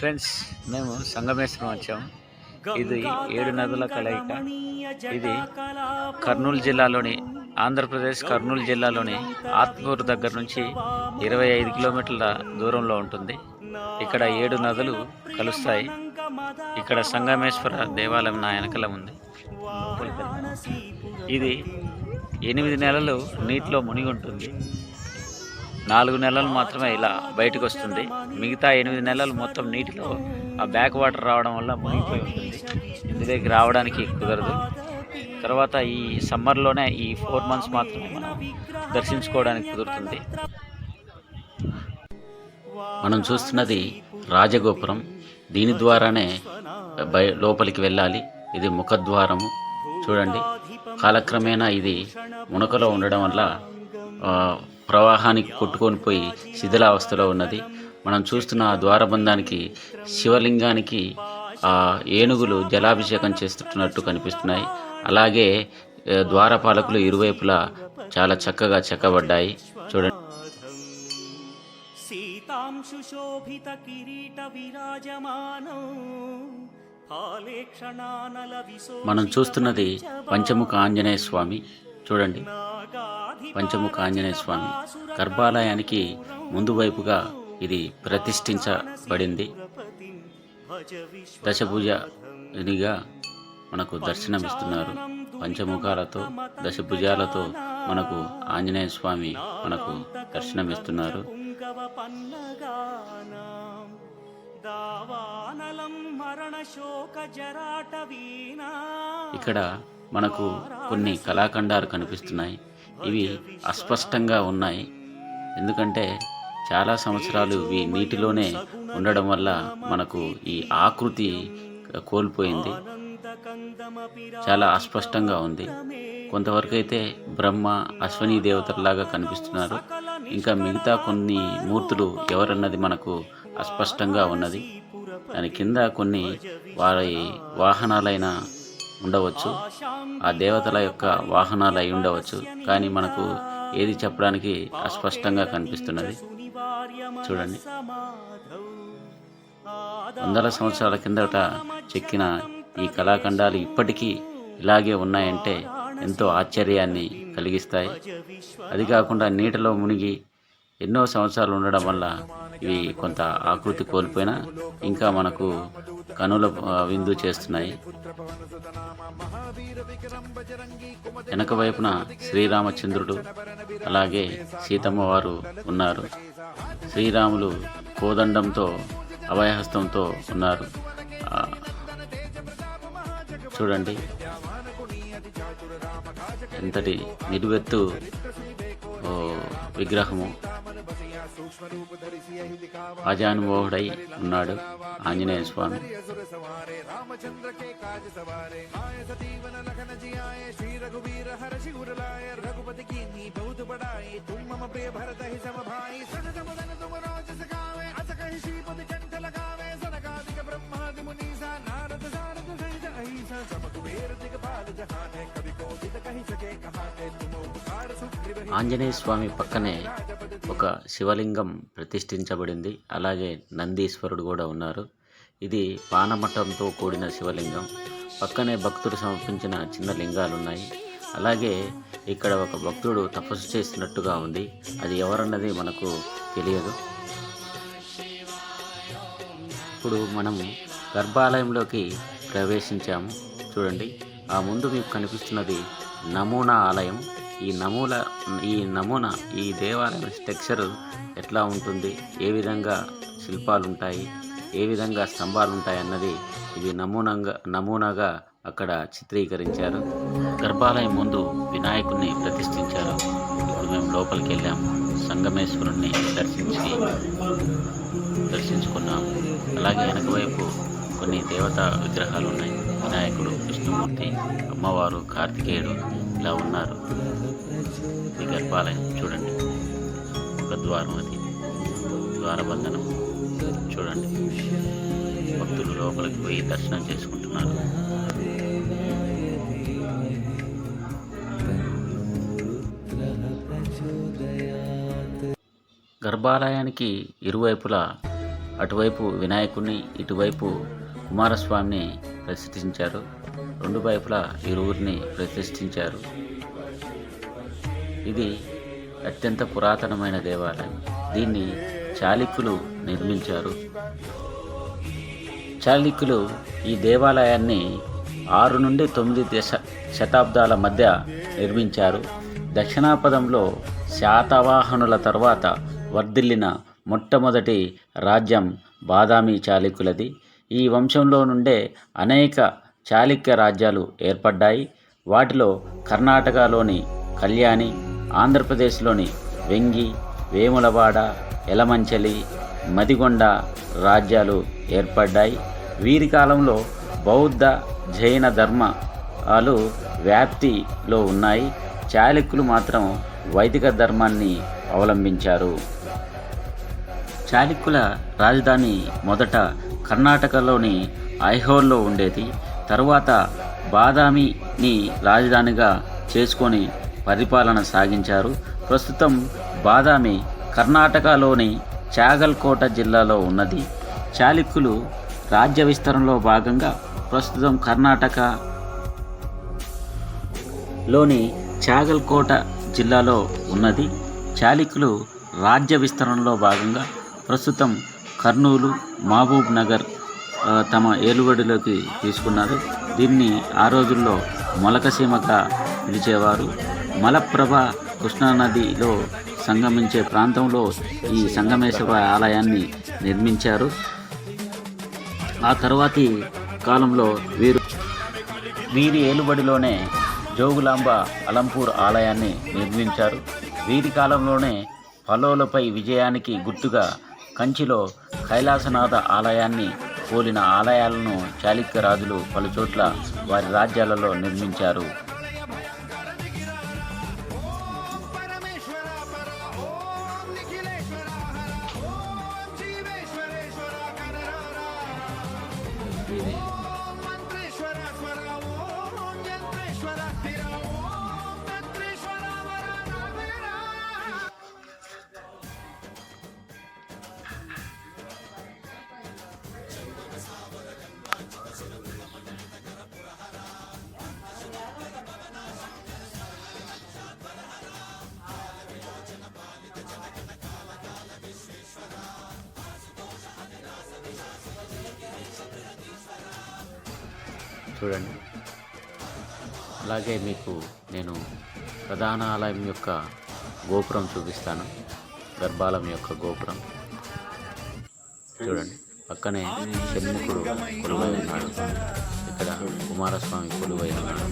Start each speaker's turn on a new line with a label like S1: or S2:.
S1: Friends, మేము సంగమేశ్వరం వచ్చాము. ఇది 7 నదుల కలయిక. ఇది కర్నూలు జిల్లాలోని ఆంధ్రప్రదేశ్ కర్నూలు జిల్లాలోని ఆత్మూరు దగ్గర నుంచి 25 కిలోమీటర్ల దూరంలో ఉంటుంది. ఇక్కడ 7 నదులు కలుస్తాయి. ఇక్కడ సంగమేశ్వర దేవాలయం నా వెనకల ఉంది. ఇది 8 నెలలు నీటిలో మునిగి ఉంటుంది. 4 నెలలు మాత్రమే ఇలా బయటకు వస్తుంది. మిగతా 8 నెలలు మొత్తం నీటిలో ఆ బ్యాక్ వాటర్ రావడం వల్ల మునిగిపోయి ఉంటుంది. ఇంటి దగ్గర రావడానికి కుదరదు. తర్వాత ఈ సమ్మర్లోనే ఈ 4 మంత్స్ మాత్రమే మనం దర్శించుకోవడానికి కుదురుతుంది. మనం చూస్తున్నది రాజగోపురం. దీని ద్వారానే లోపలికి వెళ్ళాలి. ఇది ముఖద్వారము. చూడండి, కాలక్రమేణా ఇది మునకలో ఉండడం వల్ల ప్రవాహానికి కొట్టుకొని పోయి శిథిలావస్థలో ఉన్నది. మనం చూస్తున్న ఆ ద్వారబంధానికి శివలింగానికి ఏనుగులు జలాభిషేకం చేస్తున్నట్టు కనిపిస్తున్నాయి. అలాగే ద్వారపాలకులు ఇరువైపులా చాలా చక్కగా చెక్కబడ్డాయి. చూడండి, మనం చూస్తున్నది పంచముఖ ఆంజనేయ స్వామి. చూడండి, పంచముఖ ఆంజనేయ స్వామి గర్భాలయానికి ముందు వైపుగా ఇది ప్రతిష్ఠించబడింది. దశభుజనిగా మనకు దర్శనమిస్తున్నారు. పంచముఖాలతో దశభుజాలతో మనకు ఆంజనేయ స్వామి మనకు దర్శనమిస్తున్నారు. ఇక్కడ మనకు కొన్ని కళాఖండాలు కనిపిస్తున్నాయి. ఇవి అస్పష్టంగా ఉన్నాయి. ఎందుకంటే చాలా సంవత్సరాలు ఇవి నీటిలోనే ఉండడం వల్ల మనకు ఈ ఆకృతి కోల్పోయింది. చాలా అస్పష్టంగా ఉంది. కొంతవరకు అయితే బ్రహ్మ, అశ్వనీ దేవతలాగా కనిపిస్తున్నారు. ఇంకా మిగతా కొన్ని మూర్తులు ఎవరన్నది మనకు అస్పష్టంగా ఉన్నది. దాని కింద కొన్ని వారి వాహనాలైన ఉండవచ్చు, ఆ దేవతల యొక్క వాహనాలు అయి ఉండవచ్చు. కానీ మనకు ఏది చెప్పడానికి అస్పష్టంగా కనిపిస్తున్నది. చూడండి, వందల సంవత్సరాల కిందట చెక్కిన ఈ కళాఖండాలు ఇప్పటికీ ఇలాగే ఉన్నాయంటే ఎంతో ఆశ్చర్యాన్ని కలిగిస్తాయి. అది కాకుండా నీటిలో మునిగి ఎన్నో సంవత్సరాలు ఉండడం వల్ల ఇవి కొంత ఆకృతి కోల్పోయినా ఇంకా మనకు కనుల విందు చేస్తున్నాయి. వెనక వైపున శ్రీరామచంద్రుడు అలాగే సీతమ్మ వారు ఉన్నారు. శ్రీరాములు కోదండంతో అభయహస్తంతో ఉన్నారు. చూడండి, ఎంతటి నిలువెత్తు విగ్రహము. అజానుభవుడై ఉన్నాడు ఆంజనేయ స్వామి. ఆంజనేయ స్వామి పక్కనే ఒక శివలింగం ప్రతిష్ఠించబడింది. అలాగే నందీశ్వరుడు కూడా ఉన్నారు. ఇది పానమఠంతో కూడిన శివలింగం. పక్కనే భక్తుడు సమర్పించిన చిన్న లింగాలు ఉన్నాయి. అలాగే ఇక్కడ ఒక భక్తుడు తపస్సు చేసినట్టుగా ఉంది. అది ఎవరన్నది మనకు తెలియదు. ఇప్పుడు మనము గర్భాలయంలోకి ప్రవేశించాము. చూడండి, ఆ ముందు మీకు కనిపిస్తున్నది నమూనా ఆలయం. ఈ నమూనా ఈ దేవాలయం స్ట్రక్చర్ ఎట్లా ఉంటుంది, ఏ విధంగా శిల్పాలు ఉంటాయి, ఏ విధంగా స్తంభాలు ఉంటాయి అన్నది ఇది నమూనాగా అక్కడ చిత్రీకరించారు. గర్భాలయం ముందు వినాయకుడిని ప్రతిష్ఠించారు. ఇప్పుడు మేము లోపలికి వెళ్ళాము. సంగమేశ్వరుణ్ణి దర్శించుకున్నాము. అలాగే వెనక వైపు కొన్ని దేవతా విగ్రహాలు ఉన్నాయి. వినాయకుడు, విష్ణుమూర్తి, అమ్మవారు, కార్తికేయుడు ఇలా ఉన్నారు. ఈ గర్భాలయం చూడండి, ఒక ద్వారం, అది ద్వారబంధనం. చూడండి, భక్తులు లోపలికి పోయి దర్శనం చేసుకుంటున్నారు. గర్భాలయానికి ఇరువైపులా అటువైపు వినాయకుడిని, ఇటువైపు కుమారస్వామిని ప్రతిష్ఠించారు. రెండు వైపులా ఇరువురిని ప్రతిష్ఠించారు. ఇది అత్యంత పురాతనమైన దేవాలయం. దీన్ని చాళుక్యులు నిర్మించారు. చాళుక్యులు ఈ దేవాలయాన్ని 6 నుండి 9 శతాబ్దాల మధ్య నిర్మించారు. దక్షిణాపథంలో శాతవాహనుల తర్వాత వర్ధిల్లిన మొట్టమొదటి రాజ్యం బాదామి చాళుక్యులది. ఈ వంశంలో నుండే అనేక చాళుక్య రాజ్యాలు ఏర్పడ్డాయి. వాటిలో కర్ణాటకలోని కళ్యాణి, ఆంధ్రప్రదేశ్లోని వెంగి, వేములవాడ, ఎలమంచలి, మదిగొండ రాజ్యాలు ఏర్పడ్డాయి. వీరి కాలంలో బౌద్ధ, జైన ధర్మాలు వ్యాప్తిలో ఉన్నాయి. చాళుక్యులు మాత్రం వైదిక ధర్మాన్ని అవలంబించారు. చాళుక్యుల రాజధాని మొదట కర్ణాటకలోని ఐహోల్లో ఉండేది. తరువాత బాదామిని రాజధానిగా చేసుకొని పరిపాలన సాగించారు. ప్రస్తుతం బాదామి కర్ణాటకలోని చాగల్కోట జిల్లాలో ఉన్నది. చాళుక్యులు రాజ్య విస్తరణలో భాగంగా ప్రస్తుతం కర్ణాటకలోని చాగల్కోట జిల్లాలో ఉన్నది. చాళుక్యులు రాజ్య విస్తరణలో భాగంగా ప్రస్తుతం కర్నూలు, మహబూబ్ నగర్ తమ ఏలుబడిలోకి తీసుకున్నారు. దీన్ని ఆ రోజుల్లో మొలకసీమగా పిలిచేవారు. మలప్రభ కృష్ణానదిలో సంగమించే ప్రాంతంలో ఈ సంగమేశ్వర ఆలయాన్ని నిర్మించారు. ఆ తర్వాతి కాలంలో వీరి ఏలుబడిలోనే జోగులాంబ అలంపూర్ ఆలయాన్ని నిర్మించారు. వీరి కాలంలోనే పలోలపై విజయానికి గుర్తుగా కంచిలో కైలాసనాథ ఆలయాన్ని పోలిన ఆలయాలను చాళుక్య రాజులు పలుచోట్ల వారి రాజ్యాలలో నిర్మించారు. చూడండి. అలాగే మీకు నేను ప్రధాన ఆలయం యొక్క గోపురం చూపిస్తాను. గర్భాలయం యొక్క గోపురం చూడండి. పక్కనే షణ్ముఖుడు కొలువై ఉన్నాడు. ఇక్కడ కుమారస్వామి కొలువై ఉన్నాడు.